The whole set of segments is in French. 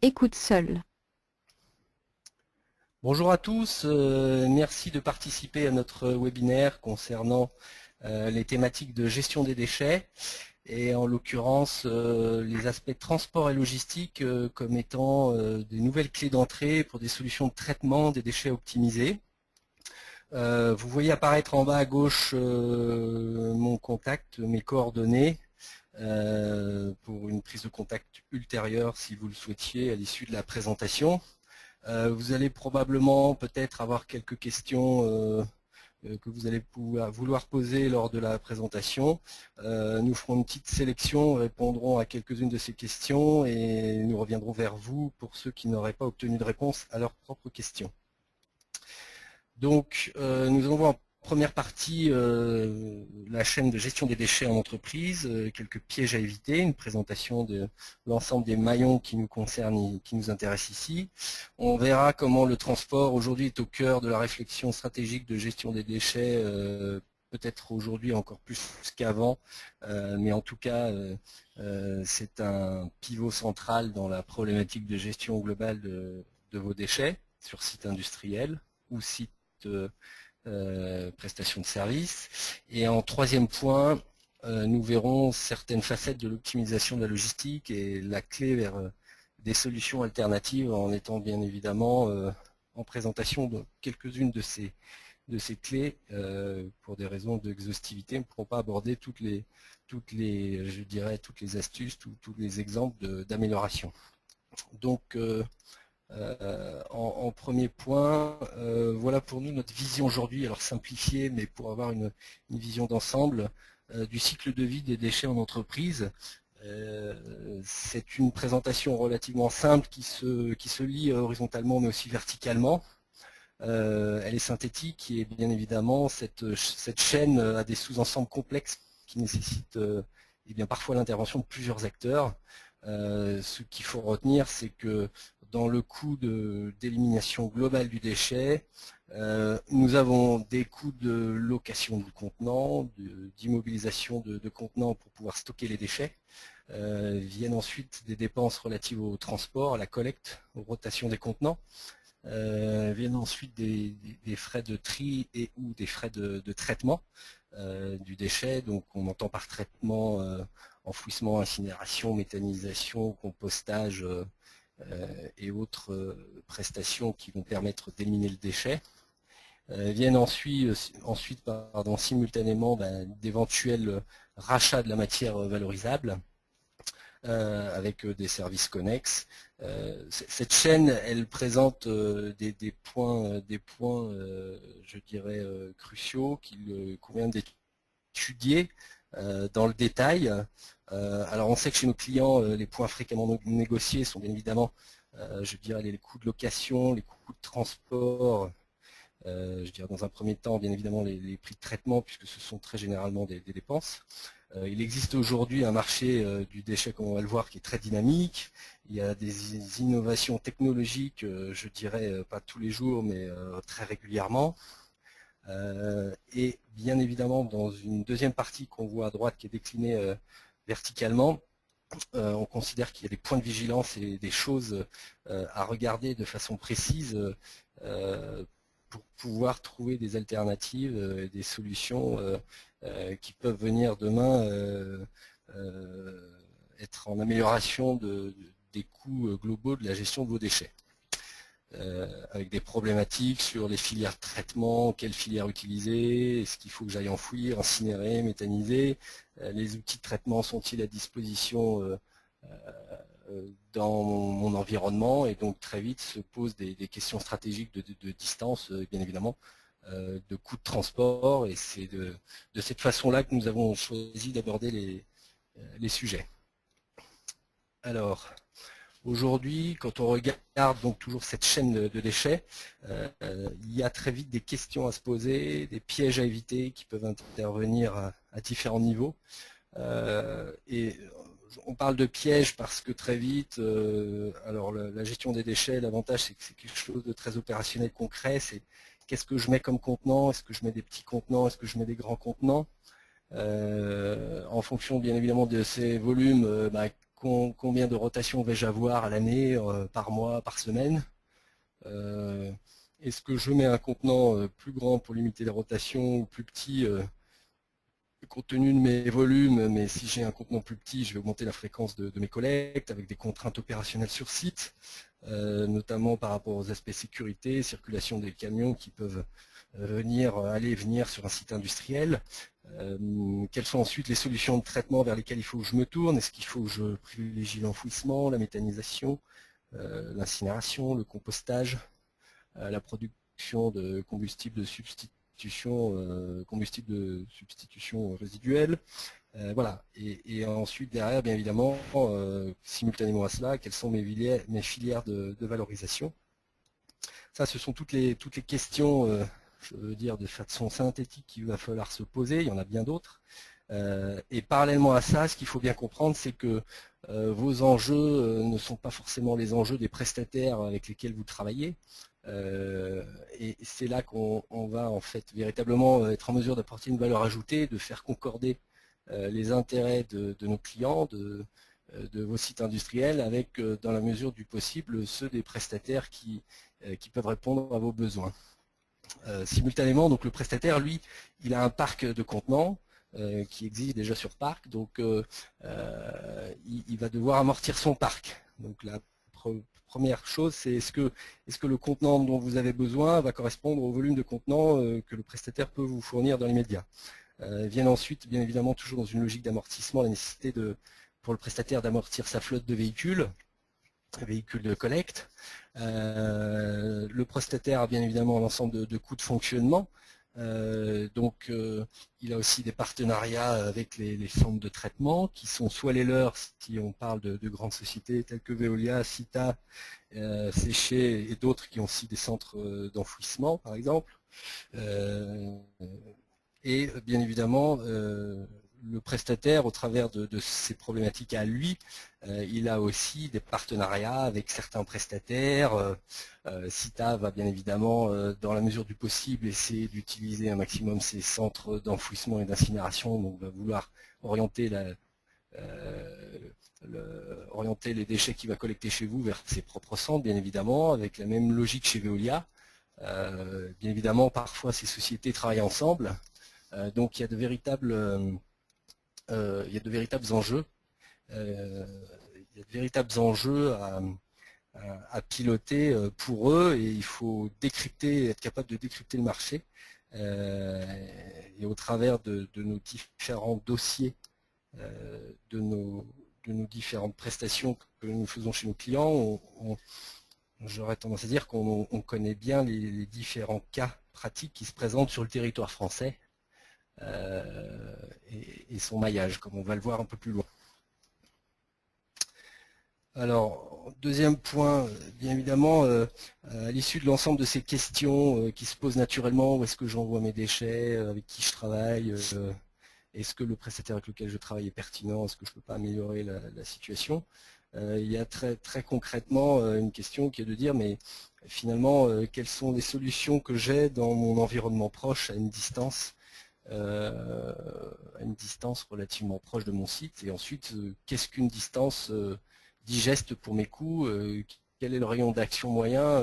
Écoute seul. Bonjour à tous, merci de participer à notre webinaire concernant les thématiques de gestion des déchets et en l'occurrence les aspects de transport et logistique comme étant des nouvelles clés d'entrée pour des solutions de traitement des déchets optimisés. Vous voyez apparaître en bas à gauche mon contact, mes coordonnées pour une prise de contact ultérieure si vous le souhaitiez à l'issue de la présentation. Vous allez probablement peut-être avoir quelques questions que vous allez vouloir poser lors de la présentation. Nous ferons une petite sélection, répondrons à quelques-unes de ces questions et nous reviendrons vers vous pour ceux qui n'auraient pas obtenu de réponse à leurs propres questions. Donc, nous allons voir en première partie la chaîne de gestion des déchets en entreprise, quelques pièges à éviter, une présentation de l'ensemble des maillons qui nous concernent et qui nous intéressent ici. On verra comment le transport aujourd'hui est au cœur de la réflexion stratégique de gestion des déchets, peut-être aujourd'hui encore plus qu'avant, mais en tout cas c'est un pivot central dans la problématique de gestion globale de vos déchets sur site industriel ou site prestation de services. Et en troisième point, nous verrons certaines facettes de l'optimisation de la logistique et la clé vers des solutions alternatives en étant bien évidemment en présentation de quelques-unes de ces clés. Pour des raisons d'exhaustivité, nous ne pourrons pas aborder toutes les astuces, tous les exemples d'amélioration. Donc en premier point, voilà pour nous notre vision aujourd'hui, alors simplifiée, mais pour avoir une vision d'ensemble du cycle de vie des déchets en entreprise. C'est une présentation relativement simple qui se lit horizontalement mais aussi verticalement. Elle est synthétique et bien évidemment cette chaîne a des sous-ensembles complexes qui nécessitent parfois l'intervention de plusieurs acteurs. Ce qu'il faut retenir, c'est que dans le coût d'élimination globale du déchet, nous avons des coûts de location du contenant, d'immobilisation de contenants pour pouvoir stocker les déchets. Viennent ensuite des dépenses relatives au transport, à la collecte, aux rotations des contenants. Viennent ensuite des frais de tri et ou des frais de traitement du déchet. Donc on entend par traitement enfouissement, incinération, méthanisation, compostage et autres prestations qui vont permettre d'éliminer le déchet. Viennent ensuite simultanément d'éventuels rachats de la matière valorisable avec des services connexes. Cette chaîne, elle présente des points, je dirais, cruciaux qu'il convient d'étudier dans le détail. Alors on sait que chez nos clients, les points fréquemment négociés sont bien évidemment, je dirais, les coûts de location, les coûts de transport, je dirais dans un premier temps, bien évidemment, les prix de traitement, puisque ce sont très généralement des dépenses. Il existe aujourd'hui un marché du déchet, comme on va le voir, qui est très dynamique. Il y a des innovations technologiques, je dirais, pas tous les jours, mais très régulièrement. Et bien évidemment, dans une deuxième partie qu'on voit à droite, qui est déclinée verticalement, on considère qu'il y a des points de vigilance et des choses à regarder de façon précise pour pouvoir trouver des alternatives, des solutions qui peuvent venir demain être en amélioration des coûts globaux de la gestion de vos déchets. Avec des problématiques sur les filières de traitement, quelles filières utiliser, est-ce qu'il faut que j'aille enfouir, incinérer, méthaniser, les outils de traitement sont-ils à disposition dans mon environnement, et donc très vite se posent des questions stratégiques de distance, bien évidemment, de coûts de transport, et c'est de cette façon-là que nous avons choisi d'aborder les sujets. Alors, aujourd'hui, quand on regarde donc toujours cette chaîne de déchets, il y a très vite des questions à se poser, des pièges à éviter qui peuvent intervenir à différents niveaux. Et on parle de pièges parce que très vite, alors la gestion des déchets, l'avantage c'est que c'est quelque chose de très opérationnel, concret. C'est qu'est-ce que je mets comme contenant, est-ce que je mets des petits contenants, est-ce que je mets des grands contenants, en fonction bien évidemment de ces volumes, combien de rotations vais-je avoir à l'année, par mois, par semaine. Est-ce que je mets un contenant plus grand pour limiter les rotations ou plus petit compte tenu de mes volumes, mais si j'ai un contenant plus petit, je vais augmenter la fréquence de mes collectes avec des contraintes opérationnelles sur site, notamment par rapport aux aspects sécurité, circulation des camions qui peuvent aller et venir sur un site industriel. Quelles sont ensuite les solutions de traitement vers lesquelles il faut que je me tourne? Est-ce qu'il faut que je privilégie l'enfouissement, la méthanisation, l'incinération, le compostage, la production de combustible de substitution, résiduelle? Voilà. Et ensuite, derrière, bien évidemment, simultanément à cela, quelles sont mes filières de valorisation? Ça, ce sont toutes les questions, je veux dire, de façon synthétique qu'il va falloir se poser. Il y en a bien d'autres. Et parallèlement à ça, ce qu'il faut bien comprendre, c'est que vos enjeux ne sont pas forcément les enjeux des prestataires avec lesquels vous travaillez. Et c'est là qu'on va en fait véritablement être en mesure d'apporter une valeur ajoutée, de faire concorder les intérêts de nos clients, de vos sites industriels avec, dans la mesure du possible, ceux des prestataires qui peuvent répondre à vos besoins. Simultanément, donc le prestataire, lui, il a un parc de contenants qui existe déjà sur parc, donc il va devoir amortir son parc. Donc la première chose, c'est est-ce que le contenant dont vous avez besoin va correspondre au volume de contenants que le prestataire peut vous fournir dans l'immédiat. Viennent ensuite, bien évidemment, toujours dans une logique d'amortissement, la nécessité pour le prestataire d'amortir sa flotte de véhicules de collecte. Le prestataire a bien évidemment l'ensemble de coûts de fonctionnement. Donc il a aussi des partenariats avec les centres de traitement qui sont soit les leurs si on parle de grandes sociétés telles que Veolia, Cita, Séché et d'autres qui ont aussi des centres d'enfouissement par exemple. Et bien évidemment le prestataire, au travers de ses problématiques à lui, il a aussi des partenariats avec certains prestataires. Cita va bien évidemment, dans la mesure du possible, essayer d'utiliser un maximum ses centres d'enfouissement et d'incinération, donc va vouloir orienter les déchets qu'il va collecter chez vous vers ses propres centres, bien évidemment, avec la même logique chez Veolia. Bien évidemment, parfois ces sociétés travaillent ensemble, donc il y a de véritables enjeux. Il y a de véritables enjeux à piloter pour eux, et il faut être capable de décrypter le marché. Et au travers de nos différents dossiers, de nos différentes prestations que nous faisons chez nos clients, j'aurais tendance à dire qu'on connaît bien les différents cas pratiques qui se présentent sur le territoire français et son maillage, comme on va le voir un peu plus loin. Alors, deuxième point, bien évidemment, à l'issue de l'ensemble de ces questions qui se posent naturellement, où est-ce que j'envoie mes déchets, avec qui je travaille, est-ce que le prestataire avec lequel je travaille est pertinent, est-ce que je ne peux pas améliorer la situation, il y a très concrètement une question qui est de dire, mais finalement, quelles sont les solutions que j'ai dans mon environnement proche, à une distance relativement proche de mon site, et ensuite, qu'est-ce qu'une distance digeste pour mes coûts, quel est le rayon d'action moyen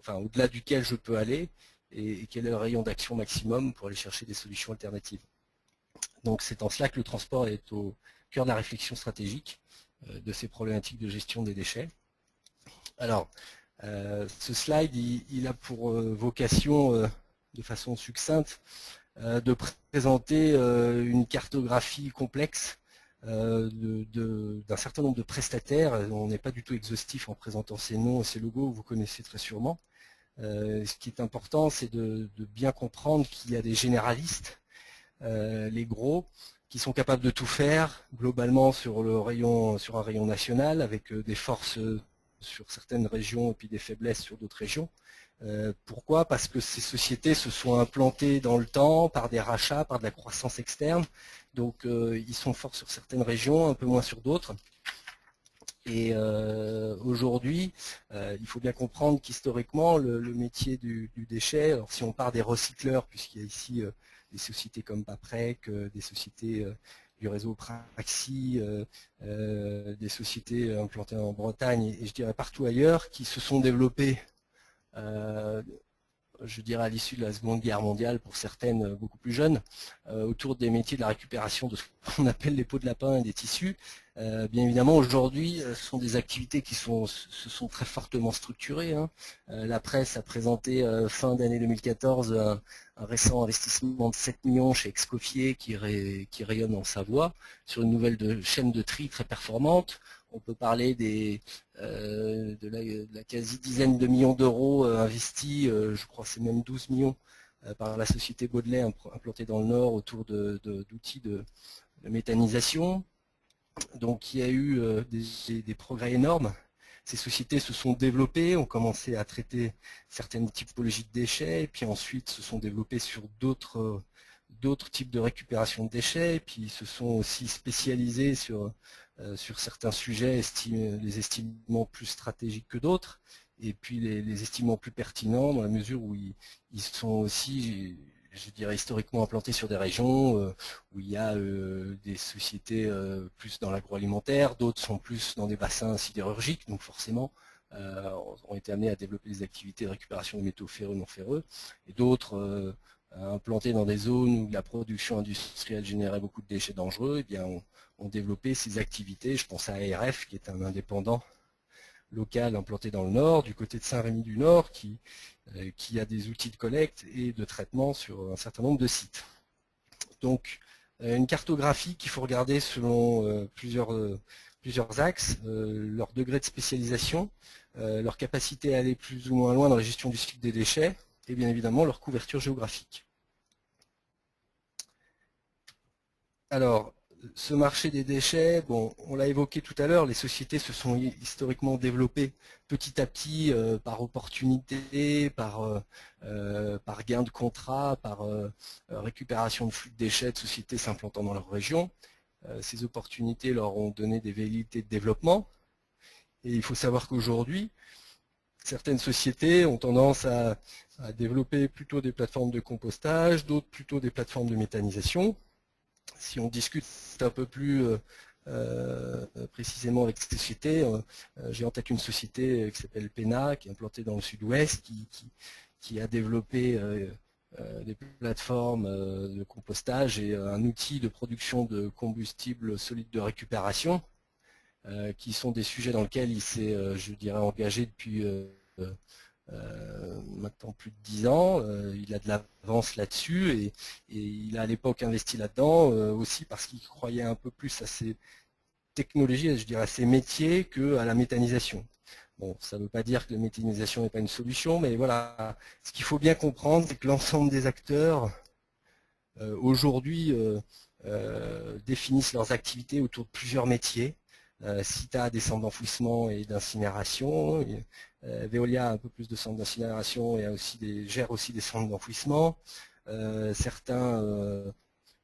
au-delà duquel je peux aller, et quel est le rayon d'action maximum pour aller chercher des solutions alternatives. Donc c'est en cela que le transport est au cœur de la réflexion stratégique de ces problématiques de gestion des déchets. Alors, ce slide, il a pour vocation, de façon succincte, de présenter une cartographie complexe d'un certain nombre de prestataires. On n'est pas du tout exhaustif en présentant ces noms et ces logos, vous connaissez très sûrement. Ce qui est important, c'est de bien comprendre qu'il y a des généralistes, les gros, qui sont capables de tout faire globalement sur un rayon national, avec des forces sur certaines régions et puis des faiblesses sur d'autres régions. Pourquoi? Parce que ces sociétés se sont implantées dans le temps par des rachats, par de la croissance externe. Donc ils sont forts sur certaines régions, un peu moins sur d'autres. Et aujourd'hui, il faut bien comprendre qu'historiquement, le métier du déchet, alors si on part des recycleurs, puisqu'il y a ici des sociétés comme Paprec, des sociétés du réseau Praxi, des sociétés implantées en Bretagne et je dirais partout ailleurs, qui se sont développées je dirais à l'issue de la Seconde Guerre mondiale, pour certaines beaucoup plus jeunes, autour des métiers de la récupération de ce qu'on appelle les peaux de lapin et des tissus. Bien évidemment, aujourd'hui, ce sont des activités qui se sont très fortement structurées. Hein. La presse a présenté fin d'année 2014 un récent investissement de 7 millions chez Excoffier qui rayonne en Savoie, sur une nouvelle chaîne de tri très performante. On peut parler de la quasi-dizaine de millions d'euros investis, je crois que c'est même 12 millions, par la société Baudelet implantée dans le Nord autour d'outils de méthanisation. Donc il y a eu des progrès énormes. Ces sociétés se sont développées, ont commencé à traiter certaines typologies de déchets, et puis ensuite se sont développées sur d'autres types de récupération de déchets, et puis se sont aussi spécialisées sur certains sujets, les estimant plus stratégiques que d'autres, et puis les estimant plus pertinents dans la mesure où ils sont aussi, je dirais, historiquement implantés sur des régions où il y a des sociétés plus dans l'agroalimentaire, d'autres sont plus dans des bassins sidérurgiques, donc forcément ont été amenés à développer des activités de récupération de métaux ferreux non ferreux, et d'autres implantés dans des zones où la production industrielle générait beaucoup de déchets dangereux, eh bien ont développé ces activités. Je pense à ARF, qui est un indépendant local implanté dans le Nord, du côté de Saint-Rémy-du-Nord, qui a des outils de collecte et de traitement sur un certain nombre de sites. Donc, une cartographie qu'il faut regarder selon plusieurs axes, leur degré de spécialisation, leur capacité à aller plus ou moins loin dans la gestion du cycle des déchets, et bien évidemment leur couverture géographique. Alors, ce marché des déchets, bon, on l'a évoqué tout à l'heure, les sociétés se sont historiquement développées petit à petit par opportunité, par gain de contrat, par récupération de flux de déchets de sociétés s'implantant dans leur région. Ces opportunités leur ont donné des velléités de développement. Et il faut savoir qu'aujourd'hui, certaines sociétés ont tendance à développer plutôt des plateformes de compostage, d'autres plutôt des plateformes de méthanisation. Si on discute un peu plus précisément avec ces sociétés, j'ai en tête une société qui s'appelle Pena, qui est implantée dans le sud-ouest, qui a développé des plateformes de compostage et un outil de production de combustible solide de récupération, qui sont des sujets dans lesquels il s'est, je dirais, engagé depuis maintenant plus de 10 ans. Il a de l'avance là-dessus et il a à l'époque investi là-dedans aussi parce qu'il croyait un peu plus à ces technologies, je dirais à ces métiers qu'à la méthanisation. Bon, ça ne veut pas dire que la méthanisation n'est pas une solution, mais voilà, ce qu'il faut bien comprendre, c'est que l'ensemble des acteurs aujourd'hui définissent leurs activités autour de plusieurs métiers. Cita a des centres d'enfouissement et d'incinération, Veolia a un peu plus de centres d'incinération et gère aussi des centres d'enfouissement. Certains,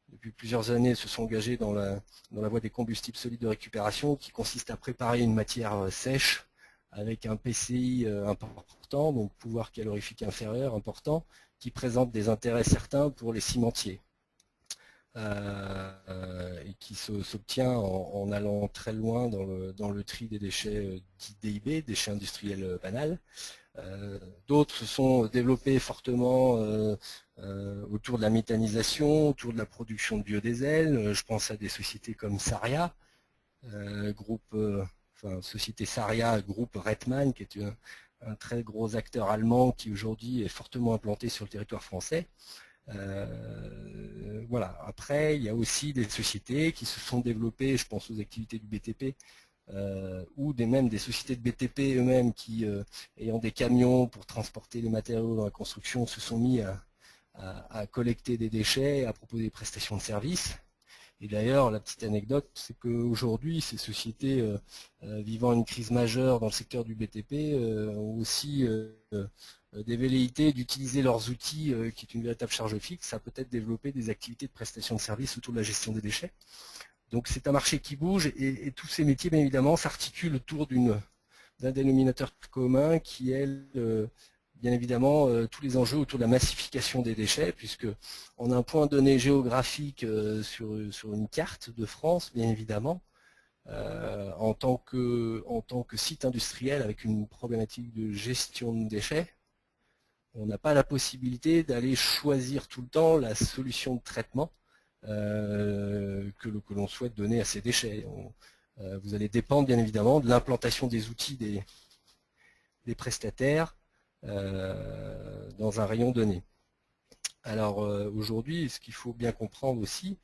depuis plusieurs années, se sont engagés dans la voie des combustibles solides de récupération, qui consiste à préparer une matière sèche avec un PCI important, donc pouvoir calorifique inférieur important, qui présente des intérêts certains pour les cimentiers. Et qui s'obtient en allant très loin dans le tri des déchets dits DIB, déchets industriels banals. D'autres se sont développés fortement autour de la méthanisation, autour de la production de biodiesel. Je pense à des sociétés comme Saria, société Saria, groupe Rettmann, qui est un très gros acteur allemand qui aujourd'hui est fortement implanté sur le territoire français. Voilà. Après, il y a aussi des sociétés qui se sont développées, je pense aux activités du BTP, ou même des sociétés de BTP eux-mêmes qui, ayant des camions pour transporter les matériaux dans la construction, se sont mis à collecter des déchets, à proposer des prestations de services. Et d'ailleurs, la petite anecdote, c'est qu'aujourd'hui, ces sociétés vivant une crise majeure dans le secteur du BTP ont aussi des velléités d'utiliser leurs outils, qui est une véritable charge fixe, à peut-être développer des activités de prestation de services autour de la gestion des déchets. Donc c'est un marché qui bouge et tous ces métiers, bien évidemment, s'articulent autour d'un dénominateur commun qui est bien évidemment tous les enjeux autour de la massification des déchets, puisque on a un point donné géographique sur une carte de France, bien évidemment, en tant que site industriel avec une problématique de gestion de déchets. On n'a pas la possibilité d'aller choisir tout le temps la solution de traitement que l'on souhaite donner à ces déchets. Vous allez dépendre bien évidemment de l'implantation des outils des prestataires dans un rayon donné. Alors aujourd'hui, ce qu'il faut bien comprendre aussi,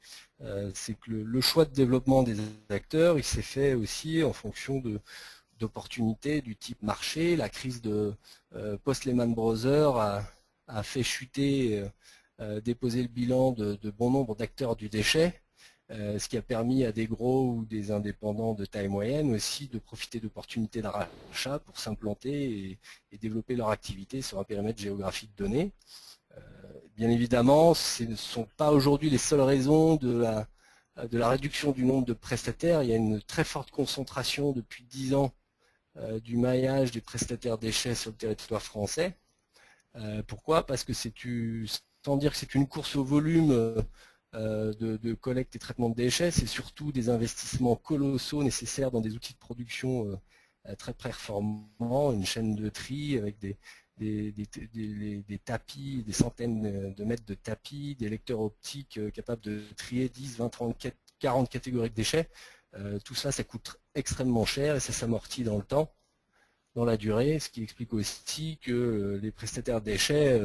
c'est que le choix de développement des acteurs, il s'est fait aussi en fonction d'opportunités du type marché. La crise de Post-Lehman Brothers a fait chuter, déposer le bilan de bon nombre d'acteurs du déchet, ce qui a permis à des gros ou des indépendants de taille moyenne aussi de profiter d'opportunités de rachat pour s'implanter et développer leur activité sur un périmètre géographique donné. Bien évidemment, ce ne sont pas aujourd'hui les seules raisons de la réduction du nombre de prestataires. Il y a une très forte concentration depuis 10 ans du maillage des prestataires déchets sur le territoire français. Pourquoi? Parce que sans dire que c'est une course au volume de collecte et traitement de déchets, c'est surtout des investissements colossaux nécessaires dans des outils de production très performants, une chaîne de tri avec des tapis, des centaines de mètres de tapis, des lecteurs optiques capables de trier 10, 20, 30, 40 catégories de déchets. Tout ça, ça coûte extrêmement cher et ça s'amortit dans le temps, dans la durée, ce qui explique aussi que les prestataires de déchets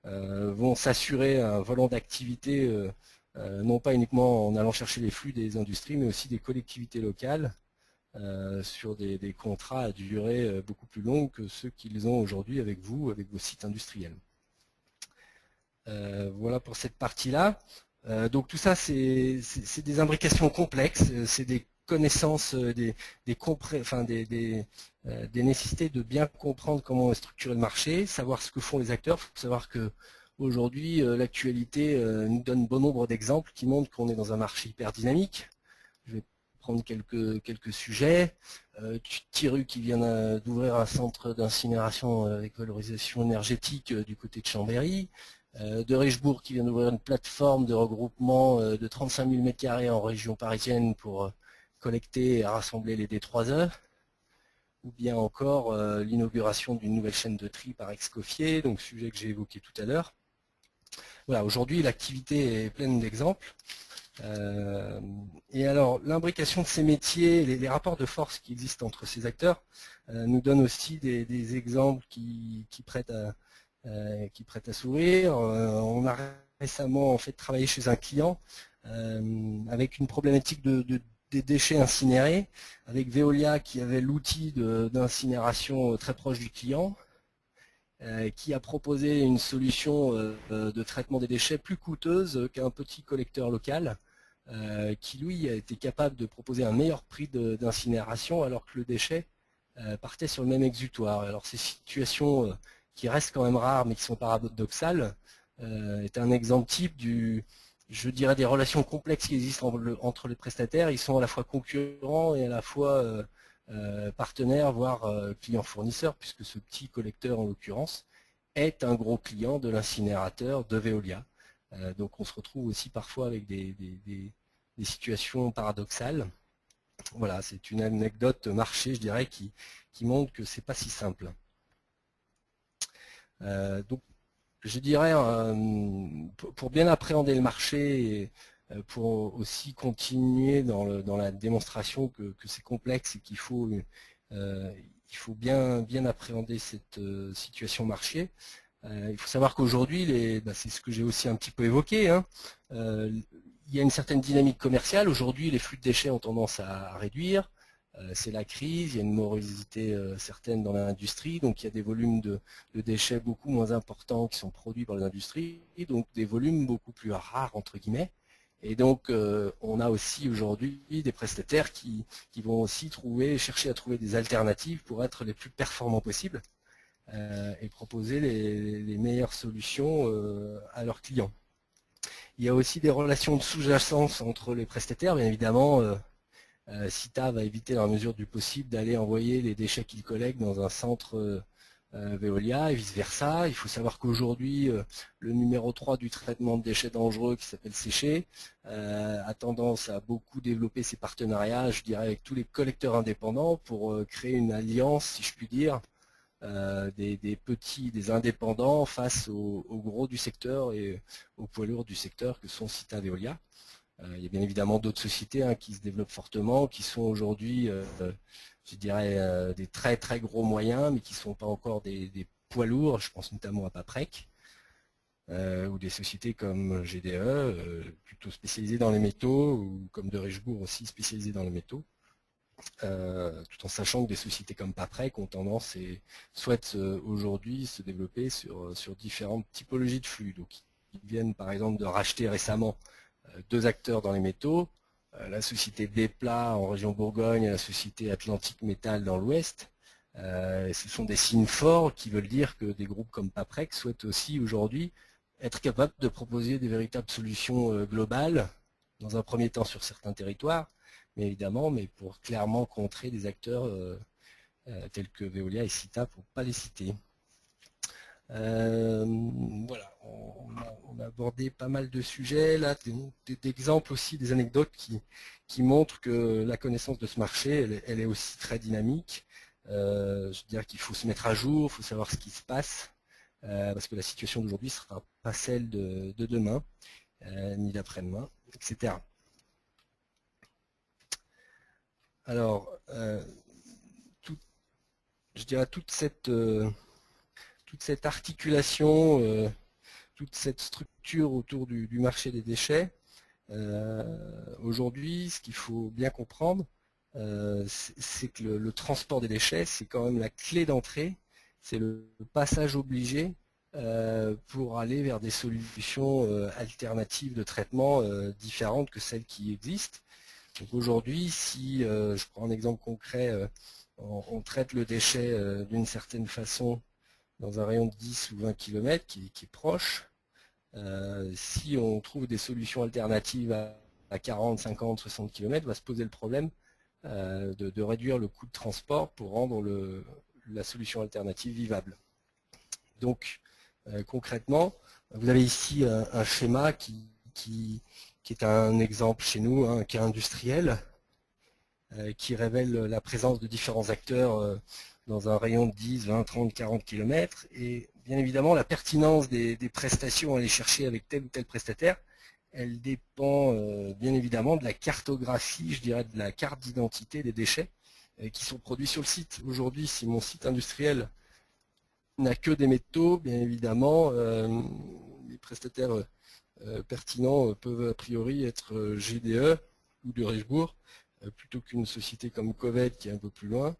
vont s'assurer un volant d'activité, non pas uniquement en allant chercher les flux des industries, mais aussi des collectivités locales, sur des contrats à durée beaucoup plus longue que ceux qu'ils ont aujourd'hui avec vous, avec vos sites industriels. Voilà pour cette partie-là. Donc tout ça, c'est des imbrications complexes, c'est des connaissances, des nécessités de bien comprendre comment est structuré le marché, savoir ce que font les acteurs. Il faut savoir que aujourd'hui, l'actualité nous donne bon nombre d'exemples qui montrent qu'on est dans un marché hyper dynamique. Je vais prendre quelques sujets. Thiru qui vient d'ouvrir un centre d'incinération avec valorisation énergétique du côté de Chambéry. De Richebourg qui vient d'ouvrir une plateforme de regroupement de 35 000 m² en région parisienne pour collecter et rassembler les D3E, ou bien encore l'inauguration d'une nouvelle chaîne de tri par Escoffier, donc sujet que j'ai évoqué tout à l'heure. Voilà, aujourd'hui l'activité est pleine d'exemples. Et alors l'imbrication de ces métiers, les rapports de force qui existent entre ces acteurs nous donnent aussi des exemples qui prêtent à sourire. On a récemment en fait travaillé chez un client avec une problématique des déchets incinérés, avec Veolia qui avait l'outil d'incinération très proche du client, qui a proposé une solution de traitement des déchets plus coûteuse qu'un petit collecteur local, qui lui a été capable de proposer un meilleur prix d'incinération alors que le déchet partait sur le même exutoire. Alors ces situations qui restent quand même rares mais qui sont paradoxales, est un exemple type je dirais, des relations complexes qui existent entre les prestataires. Ils sont à la fois concurrents et à la fois partenaires, voire clients-fournisseurs, puisque ce petit collecteur en l'occurrence est un gros client de l'incinérateur de Veolia. Donc on se retrouve aussi parfois avec des situations paradoxales. Voilà, c'est une anecdote marché, je dirais, qui montre que c'est pas si simple. Donc, je dirais, pour bien appréhender le marché, et pour aussi continuer dans la démonstration que c'est complexe et qu'il faut bien appréhender cette situation marché. Il faut savoir qu'aujourd'hui, c'est ce que j'ai aussi un petit peu évoqué, hein, il y a une certaine dynamique commerciale. Aujourd'hui, les flux de déchets ont tendance à réduire. C'est la crise, il y a une morosité certaine dans l'industrie, donc il y a des volumes de déchets beaucoup moins importants qui sont produits par l'industrie, donc des volumes beaucoup plus rares entre guillemets. Et donc on a aussi aujourd'hui des prestataires qui vont aussi chercher à trouver des alternatives pour être les plus performants possibles et proposer les meilleures solutions à leurs clients. Il y a aussi des relations de sous-jacence entre les prestataires, bien évidemment. Sita va éviter dans la mesure du possible d'aller envoyer les déchets qu'il collecte dans un centre Veolia et vice-versa. Il faut savoir qu'aujourd'hui, le numéro 3 du traitement de déchets dangereux, qui s'appelle Séché, a tendance à beaucoup développer ses partenariats, je dirais, avec tous les collecteurs indépendants pour créer une alliance, si je puis dire, des petits, des indépendants face aux gros du secteur et aux poids lourds du secteur que sont Cita Veolia. Il y a bien évidemment d'autres sociétés qui se développent fortement, qui sont aujourd'hui, je dirais, des très très gros moyens, mais qui ne sont pas encore des poids lourds. Je pense notamment à Paprec, ou des sociétés comme GDE, plutôt spécialisées dans les métaux, ou comme de Richebourg aussi spécialisées dans les métaux. Tout en sachant que des sociétés comme Paprec ont tendance et souhaitent aujourd'hui se développer sur différentes typologies de flux. Donc, ils viennent par exemple de racheter récemment deux acteurs dans les métaux, la société Desplat en région Bourgogne et la société Atlantique Métal dans l'Ouest. Ce sont des signes forts qui veulent dire que des groupes comme Paprec souhaitent aussi aujourd'hui être capables de proposer des véritables solutions globales, dans un premier temps sur certains territoires, mais évidemment, mais pour clairement contrer des acteurs tels que Veolia et Cita, pour ne pas les citer. Voilà, on a abordé pas mal de sujets, là, des exemples aussi, des anecdotes qui montrent que la connaissance de ce marché, elle est aussi très dynamique. Je veux dire qu'il faut se mettre à jour, il faut savoir ce qui se passe, parce que la situation d'aujourd'hui ne sera pas celle de demain, ni d'après-demain, etc. Alors, je dirais toute cette articulation, toute cette structure autour du marché des déchets, aujourd'hui, ce qu'il faut bien comprendre, c'est que le transport des déchets, c'est quand même la clé d'entrée, c'est le passage obligé pour aller vers des solutions alternatives de traitement différentes que celles qui existent. Donc aujourd'hui, si je prends un exemple concret, on traite le déchet d'une certaine façon dans un rayon de 10 ou 20 km qui est proche, si on trouve des solutions alternatives à 40, 50, 60 km, va se poser le problème de réduire le coût de transport pour rendre la solution alternative vivable. Donc concrètement, vous avez ici un schéma qui est un exemple chez nous, un cas industriel, qui révèle la présence de différents acteurs dans un rayon de 10, 20, 30, 40 km. Et bien évidemment, la pertinence des prestations à aller chercher avec tel ou tel prestataire, elle dépend bien évidemment de la cartographie, je dirais de la carte d'identité des déchets qui sont produits sur le site. Aujourd'hui, si mon site industriel n'a que des métaux, bien évidemment, les prestataires pertinents peuvent a priori être GDE ou de Richebourg, plutôt qu'une société comme Covet qui est un peu plus loin,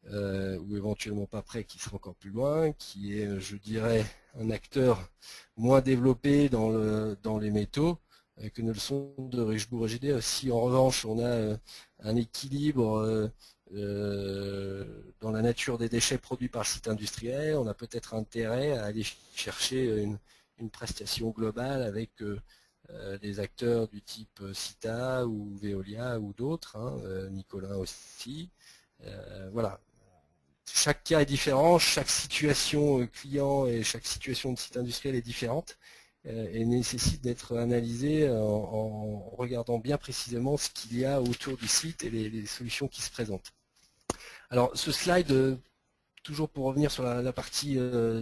ou éventuellement Paprec qui sera encore plus loin, qui est, je dirais, un acteur moins développé dans les métaux que ne le sont de Richebourg et GDE. Si en revanche on a un équilibre dans la nature des déchets produits par le site industriel, on a peut-être intérêt à aller chercher une prestation globale avec des acteurs du type Cita ou Veolia ou d'autres, Nicolas aussi. Voilà. Chaque cas est différent, chaque situation client et chaque situation de site industriel est différente et nécessite d'être analysée en regardant bien précisément ce qu'il y a autour du site et les solutions qui se présentent. Alors ce slide, toujours pour revenir sur la partie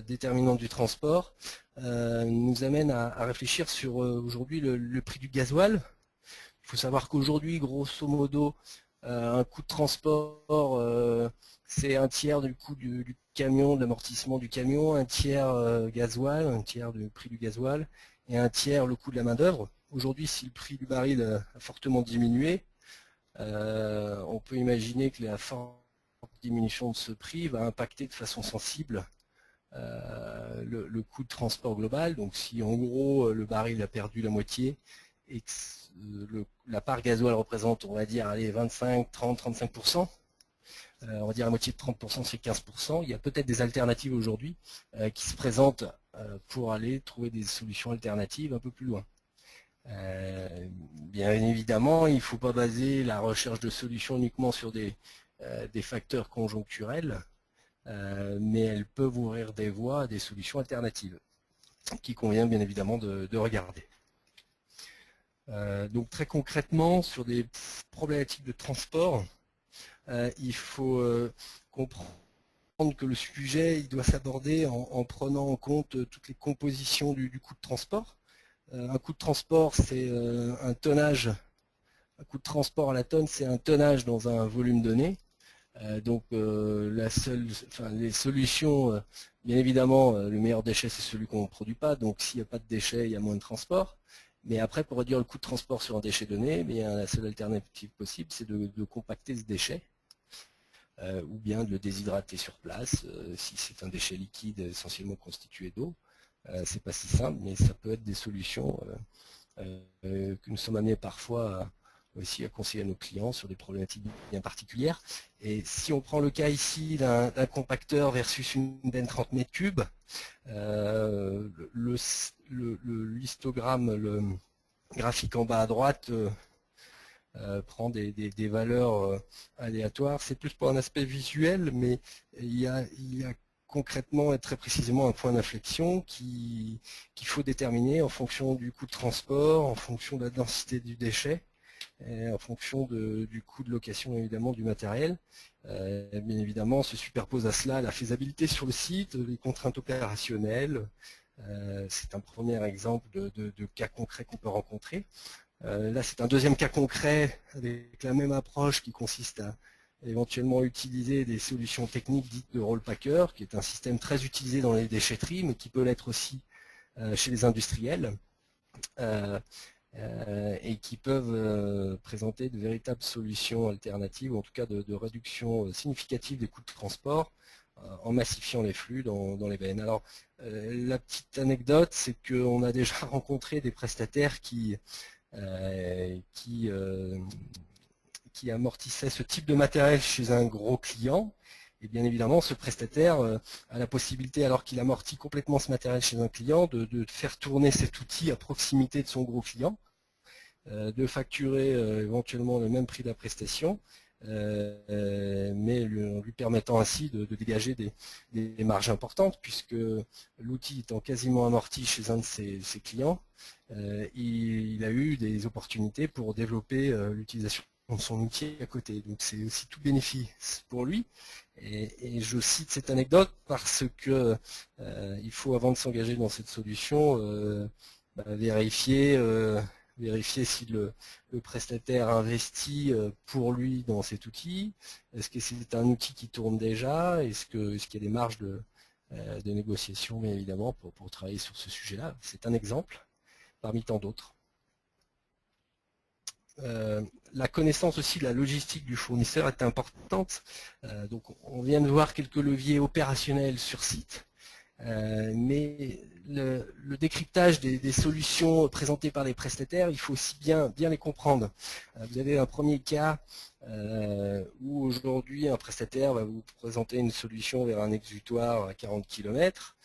déterminante du transport, nous amène à réfléchir sur aujourd'hui le prix du gasoil. Il faut savoir qu'aujourd'hui, grosso modo, un coût de transport, c'est un tiers du coût du camion, de l'amortissement du camion, un tiers gasoil, un tiers du prix du gasoil, et un tiers le coût de la main-d'œuvre. Aujourd'hui, si le prix du baril a fortement diminué, on peut imaginer que la forte diminution de ce prix va impacter de façon sensible le coût de transport global. Donc si en gros le baril a perdu la moitié et que la part gasoil représente, on va dire, allez, 25, 30, 35%, on va dire la moitié de 30%, c'est 15%, il y a peut-être des alternatives aujourd'hui qui se présentent pour aller trouver des solutions alternatives un peu plus loin. Bien évidemment, il ne faut pas baser la recherche de solutions uniquement sur des facteurs conjoncturels. mais elles peuvent ouvrir des voies à des solutions alternatives, qui convient bien évidemment de regarder. Donc très concrètement, sur des problématiques de transport, il faut comprendre que le sujet il doit s'aborder en prenant en compte toutes les compositions du coût de transport. Un coût de transport, c'est un tonnage. Un coût de transport à la tonne, c'est un tonnage dans un volume donné. Donc les solutions, bien évidemment, le meilleur déchet c'est celui qu'on ne produit pas, donc s'il n'y a pas de déchets, il y a moins de transport. Mais après, pour réduire le coût de transport sur un déchet donné, la seule alternative possible c'est de compacter ce déchet, ou bien de le déshydrater sur place, si c'est un déchet liquide essentiellement constitué d'eau. C'est pas si simple, mais ça peut être des solutions que nous sommes amenés parfois aussi à conseiller à nos clients sur des problématiques bien particulières. Et si on prend le cas ici d'un compacteur versus une benne 30 mètres cubes, l'histogramme, le graphique en bas à droite prend des valeurs aléatoires. C'est plus pour un aspect visuel, mais il y a concrètement et très précisément un point d'inflexion qu'il faut déterminer en fonction du coût de transport, en fonction de la densité du déchet, et en fonction du coût de location évidemment du matériel. Bien évidemment, se superpose à cela la faisabilité sur le site, les contraintes opérationnelles. C'est un premier exemple de cas concret qu'on peut rencontrer. Là, c'est un deuxième cas concret avec la même approche qui consiste à éventuellement utiliser des solutions techniques dites de roll packer, qui est un système très utilisé dans les déchetteries, mais qui peut l'être aussi chez les industriels, et qui peuvent présenter de véritables solutions alternatives, ou en tout cas de réduction significative des coûts de transport, en massifiant les flux dans les bennes. Alors, la petite anecdote, c'est qu'on a déjà rencontré des prestataires qui amortissait ce type de matériel chez un gros client. Et bien évidemment, ce prestataire a la possibilité, alors qu'il amortit complètement ce matériel chez un client, de faire tourner cet outil à proximité de son gros client, de facturer éventuellement le même prix de la prestation, mais en lui permettant ainsi de dégager des marges importantes, puisque l'outil étant quasiment amorti chez un de ses clients, il a eu des opportunités pour développer l'utilisation de son outil à côté. Donc c'est aussi tout bénéfice pour lui. Et je cite cette anecdote parce que il faut, avant de s'engager dans cette solution, vérifier si le prestataire investit pour lui dans cet outil. Est-ce que c'est un outil qui tourne déjà? Est-ce qu'il y a des marges de négociation, bien évidemment, pour travailler sur ce sujet-là? C'est un exemple parmi tant d'autres. La connaissance aussi de la logistique du fournisseur est importante. Donc on vient de voir quelques leviers opérationnels sur site. Mais le décryptage des solutions présentées par les prestataires, il faut aussi bien les comprendre. Vous avez un premier cas où aujourd'hui un prestataire va vous présenter une solution vers un exutoire à 40 km,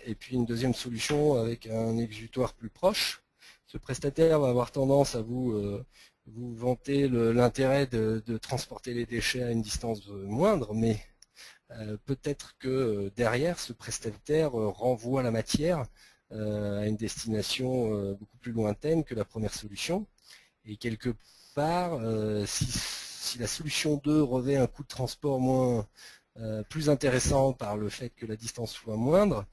et puis une deuxième solution avec un exutoire plus proche. Ce prestataire va avoir tendance à vous vanter l'intérêt de transporter les déchets à une distance moindre, mais peut-être que derrière, ce prestataire renvoie la matière à une destination beaucoup plus lointaine que la première solution. Et quelque part, si la solution 2 revêt un coût de transport plus intéressant par le fait que la distance soit moindre,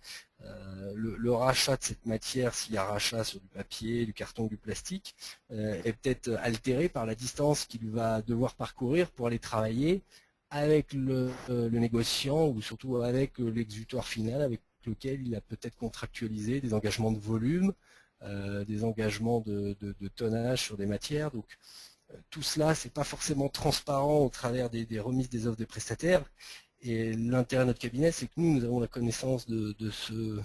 le rachat de cette matière, s'il y a rachat sur du papier, du carton, du plastique, est peut-être altéré par la distance qu'il va devoir parcourir pour aller travailler avec le négociant, ou surtout avec l'exutoire final avec lequel il a peut-être contractualisé des engagements de volume, des engagements de tonnage sur des matières. Donc tout cela, c'est pas forcément transparent au travers des remises des offres des prestataires. Et l'intérêt de notre cabinet, c'est que nous avons la connaissance de ce,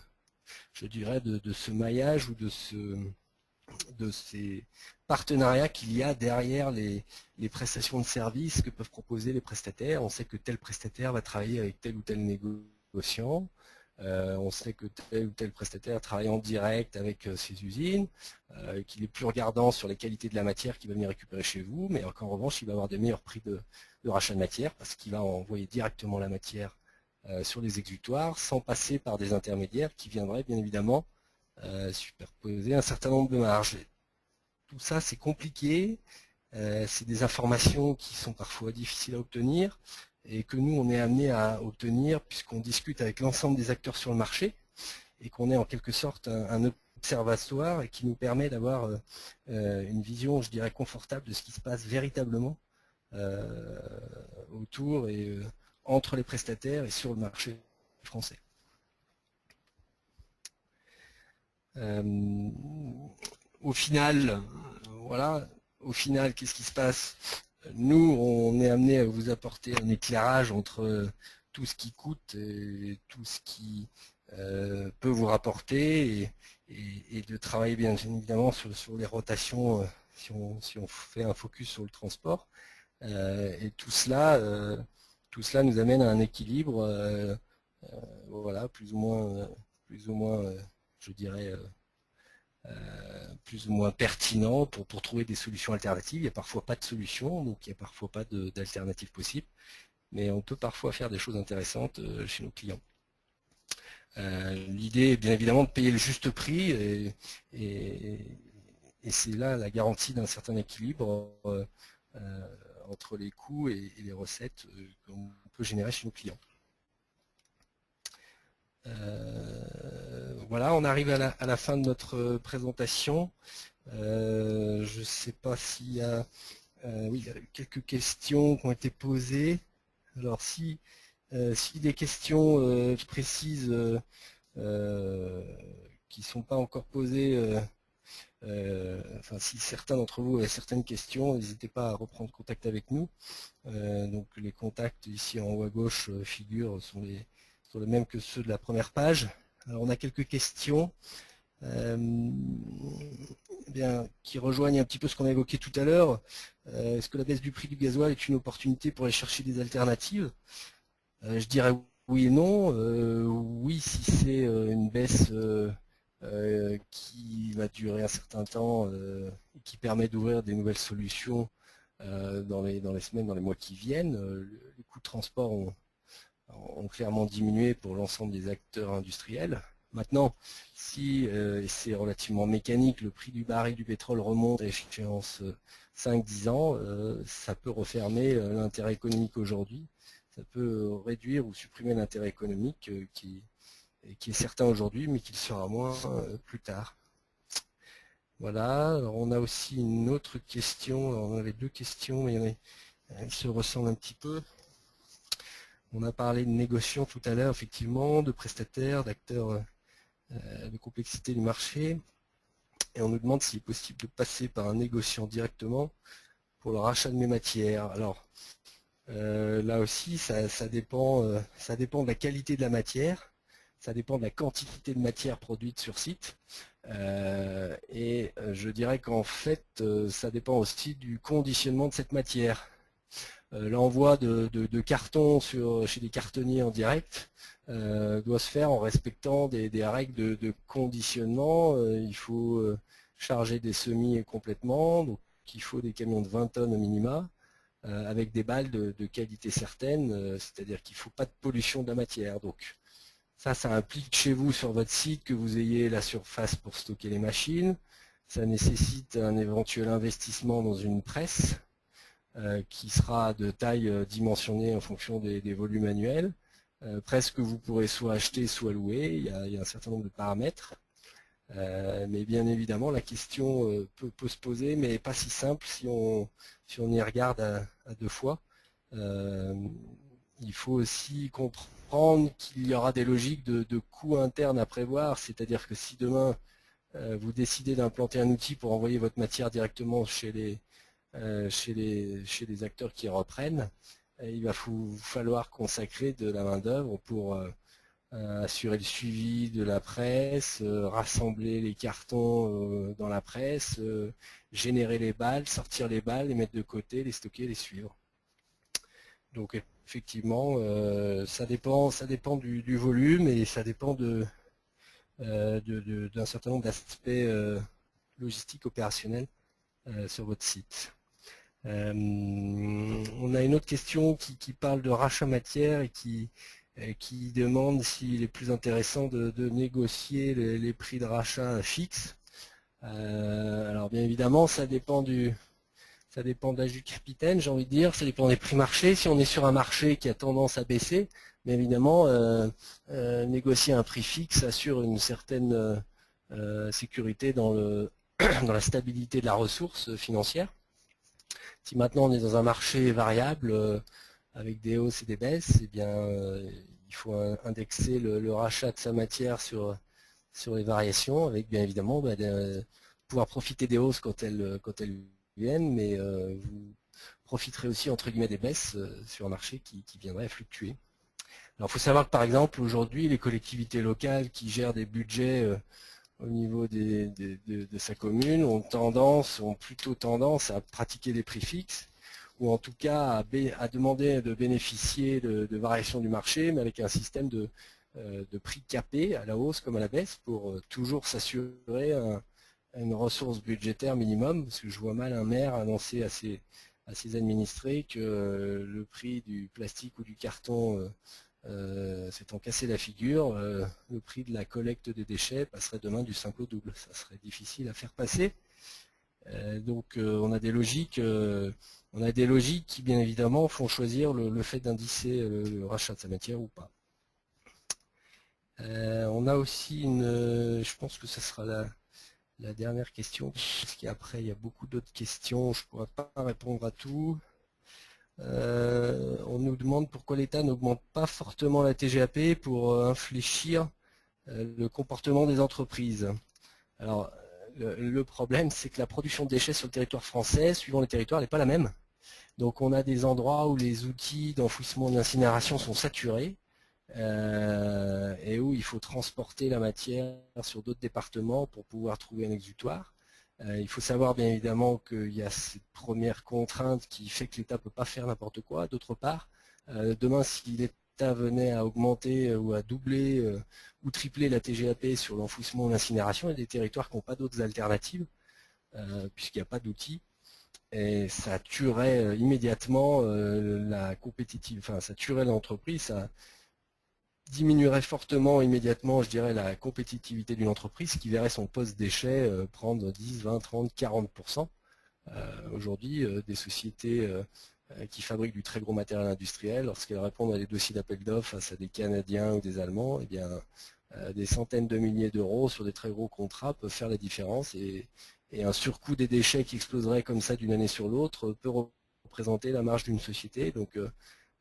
je dirais, de ce maillage ou de ces partenariats qu'il y a derrière les prestations de services que peuvent proposer les prestataires. On sait que tel prestataire va travailler avec tel ou tel négociant. On sait que tel ou tel prestataire travaille en direct avec ses usines, qu'il est plus regardant sur les qualités de la matière qu'il va venir récupérer chez vous, mais qu'en revanche, il va avoir des meilleurs prix de rachat de matière parce qu'il va envoyer directement la matière sur les exutoires sans passer par des intermédiaires qui viendraient bien évidemment superposer un certain nombre de marges. Tout ça c'est compliqué, c'est des informations qui sont parfois difficiles à obtenir et que nous on est amené à obtenir puisqu'on discute avec l'ensemble des acteurs sur le marché et qu'on est en quelque sorte un observatoire et qui nous permet d'avoir une vision, je dirais, confortable de ce qui se passe véritablement autour et entre les prestataires et sur le marché français. Au final, voilà, au final, qu'est-ce qui se passe? Nous, on est amené à vous apporter un éclairage entre tout ce qui coûte et tout ce qui peut vous rapporter et de travailler bien évidemment sur les rotations si on fait un focus sur le transport. Et tout cela nous amène à un équilibre voilà, plus ou moins je dirais, plus ou moins pertinent pour trouver des solutions alternatives. Il n'y a parfois pas de solution, donc il n'y a parfois pas d'alternative possible, mais on peut parfois faire des choses intéressantes chez nos clients. L'idée est bien évidemment de payer le juste prix et c'est là la garantie d'un certain équilibre entre les coûts et les recettes qu'on peut générer chez nos clients. Voilà, on arrive à la fin de notre présentation. Je ne sais pas s'il y a oui, il y a quelques questions qui ont été posées. Alors si des questions précises qui ne sont pas encore posées, enfin si certains d'entre vous avaient certaines questions, n'hésitez pas à reprendre contact avec nous. Donc les contacts ici en haut à gauche figurent sont les mêmes que ceux de la première page. Alors on a quelques questions qui rejoignent un petit peu ce qu'on a évoqué tout à l'heure. Est-ce que la baisse du prix du gasoil est une opportunité pour aller chercher des alternatives? Je dirais oui et non. Oui, si c'est une baisse qui va durer un certain temps et qui permet d'ouvrir des nouvelles solutions dans les semaines, dans les mois qui viennent. Les coûts de transport ont clairement diminué pour l'ensemble des acteurs industriels. Maintenant, si, et c'est relativement mécanique, le prix du baril du pétrole remonte à échéance 5-10 ans, ça peut refermer l'intérêt économique aujourd'hui, ça peut réduire ou supprimer l'intérêt économique qui est certain aujourd'hui, mais qui le sera moins plus tard. Voilà, alors on a aussi une autre question, alors on avait deux questions, mais elles se ressemblent un petit peu. On a parlé de négociants tout à l'heure, effectivement, de prestataires, d'acteurs de complexité du marché. Et on nous demande s'il est possible de passer par un négociant directement pour le rachat de mes matières. Alors, là aussi, ça dépend de la qualité de la matière, ça dépend de la quantité de matière produite sur site. Et je dirais qu'en fait, ça dépend aussi du conditionnement de cette matière. L'envoi de cartons chez des cartonniers en direct doit se faire en respectant des règles de conditionnement. Il faut charger des semis complètement, donc il faut des camions de 20 tonnes au minima, avec des balles de qualité certaine, c'est-à-dire qu'il ne faut pas de pollution de la matière. Donc ça implique chez vous sur votre site que vous ayez la surface pour stocker les machines. Ça nécessite un éventuel investissement dans une presse qui sera de taille dimensionnée en fonction des volumes annuels. Presse que vous pourrez soit acheter, soit louer. Il y a un certain nombre de paramètres. Mais bien évidemment, la question peut se poser, mais pas si simple si on y regarde à deux fois. Il faut aussi comprendre qu'il y aura des logiques de coûts internes à prévoir, c'est-à-dire que si demain vous décidez d'implanter un outil pour envoyer votre matière directement chez les acteurs qui reprennent, il va vous falloir consacrer de la main-d'œuvre pour assurer le suivi de la presse, rassembler les cartons dans la presse, générer les balles, sortir les balles, les mettre de côté, les stocker, les suivre. Donc effectivement, ça dépend du volume et ça dépend d'un certain nombre d'aspects logistiques opérationnels sur votre site. On a une autre question qui parle de rachat matière et qui qui demande s'il est plus intéressant de négocier les prix de rachat fixes. Alors bien évidemment, ça dépend de l'âge du capitaine, j'ai envie de dire, ça dépend des prix marché. Si on est sur un marché qui a tendance à baisser, bien évidemment, négocier un prix fixe assure une certaine sécurité dans la stabilité de la ressource financière. Si maintenant on est dans un marché variable avec des hausses et des baisses, eh bien, il faut indexer le rachat de sa matière sur les variations, avec bien évidemment pouvoir profiter des hausses quand elles viennent, mais vous profiterez aussi entre guillemets des baisses sur un marché qui viendrait à fluctuer. Alors il faut savoir que par exemple aujourd'hui les collectivités locales qui gèrent des budgets au niveau de sa commune ont plutôt tendance à pratiquer des prix fixes, ou en tout cas à demander de bénéficier de variations du marché, mais avec un système de prix capé à la hausse comme à la baisse pour toujours s'assurer une ressource budgétaire minimum, parce que je vois mal un maire annoncer à ses administrés que le prix du plastique ou du carton s'étant cassé la figure, le prix de la collecte des déchets passerait demain du simple au double. Ça serait difficile à faire passer. Donc on a des logiques qui bien évidemment font choisir le fait d'indicer le rachat de sa matière ou pas. On a aussi je pense que ce sera la dernière question, parce qu'après il y a beaucoup d'autres questions, je ne pourrais pas répondre à tout. On nous demande pourquoi l'État n'augmente pas fortement la TGAP pour infléchir le comportement des entreprises. Alors, le problème, c'est que la production de déchets sur le territoire français, suivant les territoires, n'est pas la même. Donc on a des endroits où les outils d'enfouissement et d'incinération sont saturés, et où il faut transporter la matière sur d'autres départements pour pouvoir trouver un exutoire. Il faut savoir bien évidemment qu'il y a cette première contrainte qui fait que l'État ne peut pas faire n'importe quoi. D'autre part, demain si l'État venait à augmenter ou à doubler ou tripler la TGAP sur l'enfouissement ou l'incinération, il y a des territoires qui n'ont pas d'autres alternatives, puisqu'il n'y a pas d'outils. Et ça tuerait immédiatement la compétitive, enfin ça tuerait l'entreprise, ça diminuerait fortement immédiatement, je dirais, la compétitivité d'une entreprise qui verrait son poste déchet prendre 10, 20, 30, 40%. Aujourd'hui, des sociétés qui fabriquent du très gros matériel industriel, lorsqu'elles répondent à des dossiers d'appel d'offres face à des Canadiens ou des Allemands, eh bien, des centaines de milliers d'euros sur des très gros contrats peuvent faire la différence, et un surcoût des déchets qui exploserait comme ça d'une année sur l'autre peut représenter la marge d'une société. Donc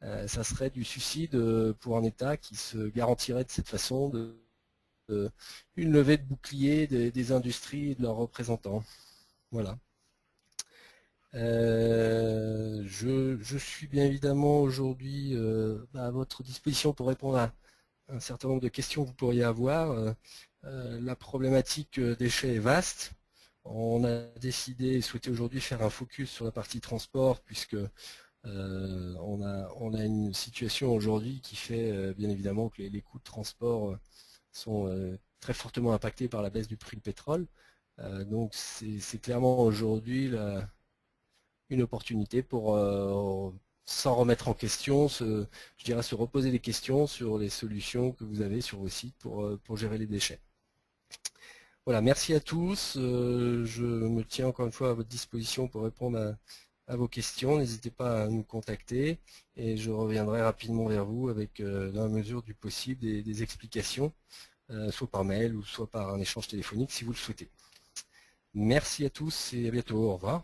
ça serait du suicide pour un État qui se garantirait de cette façon une levée de bouclier des industries et de leurs représentants. Voilà. Je suis bien évidemment aujourd'hui à votre disposition pour répondre à un certain nombre de questions que vous pourriez avoir. La problématique déchets est vaste. On a décidé et souhaité aujourd'hui faire un focus sur la partie transport, puisque on a une situation aujourd'hui qui fait bien évidemment que les coûts de transport sont très fortement impactés par la baisse du prix du pétrole. Donc c'est clairement aujourd'hui une opportunité pour, sans remettre en question, je dirais se reposer des questions sur les solutions que vous avez sur vos sites pour gérer les déchets. Voilà, merci à tous. Je me tiens encore une fois à votre disposition pour répondre à vos questions. N'hésitez pas à nous contacter et je reviendrai rapidement vers vous avec, dans la mesure du possible, des explications, soit par mail ou soit par un échange téléphonique si vous le souhaitez. Merci à tous et à bientôt. Au revoir.